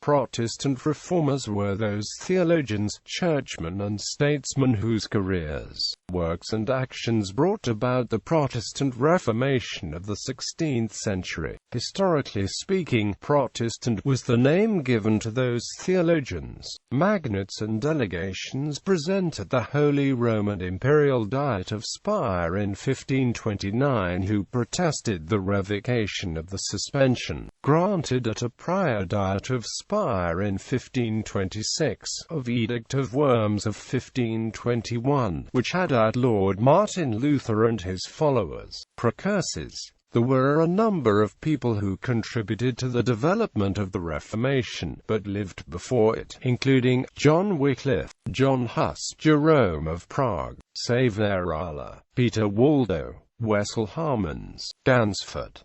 Protestant Reformers were those theologians, churchmen and statesmen whose careers, works and actions brought about the Protestant Reformation of the 16th century. Historically speaking, Protestant was the name given to those theologians, magnates and delegations present at the Holy Roman Imperial Diet of Speyer in 1529 who protested the revocation of the suspension, granted at a prior Diet of Speyer in 1526, of Edict of Worms of 1521, which had outlawed Martin Luther and his followers, precursors. There were a number of people who contributed to the development of the Reformation, but lived before it, including John Wycliffe, John Huss, Jerome of Prague, Savonarola, Peter Waldo, Wessel Harmans, Gansford.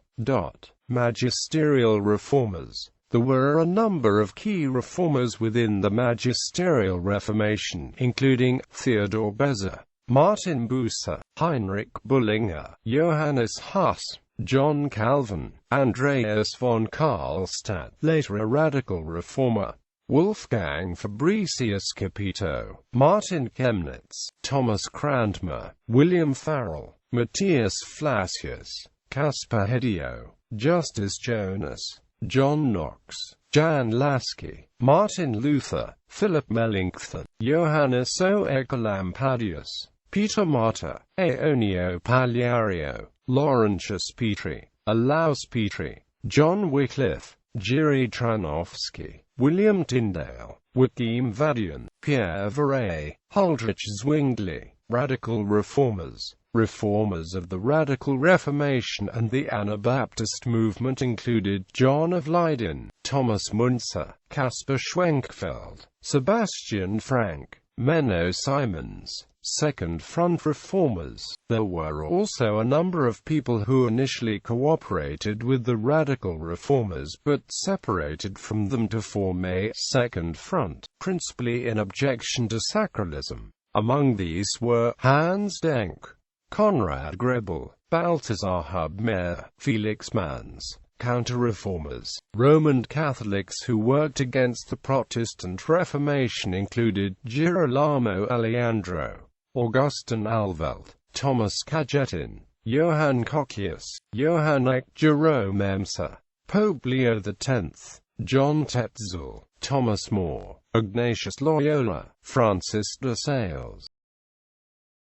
Magisterial Reformers. There were a number of key reformers within the Magisterial Reformation, including Theodor Beza, Martin Bucer, Heinrich Bullinger, Johannes Huss, John Calvin, Andreas von Karlstadt, later a radical reformer, Wolfgang Fabricius Capito, Martin Chemnitz, Thomas Cranmer, William Farel, Matthias Flacius, Caspar Hedio, Justus Jonas, John Knox, Jan Lasky, Martin Luther, Philip Melanchthon, Johannes Oecolampadius, Peter Martyr, Aeonio Pagliario, Laurentius Petri, Olaus Petri, John Wycliffe, Jiří Tranovsky, William Tyndale, Joachim Vadian, Pierre Viret, Huldrych Zwingli. Radical Reformers. Reformers of the Radical Reformation and the Anabaptist movement included John of Leyden, Thomas Müntzer, Caspar Schwenkfeld, Sebastian Frank, Menno Simons. Second Front Reformers. There were also a number of people who initially cooperated with the Radical Reformers but separated from them to form a Second Front, principally in objection to sacralism. Among these were Hans Denk, Konrad Grebel, Balthasar Hubmaier, Felix Manz. Counter-reformers. Roman Catholics who worked against the Protestant Reformation included Girolamo Aleandro, Augustin Alveld, Thomas Cajetan, Johann Cocchius, Johann Jerome Emser, Pope Leo X, John Tetzel, Thomas More, Ignatius Loyola, Francis de Sales.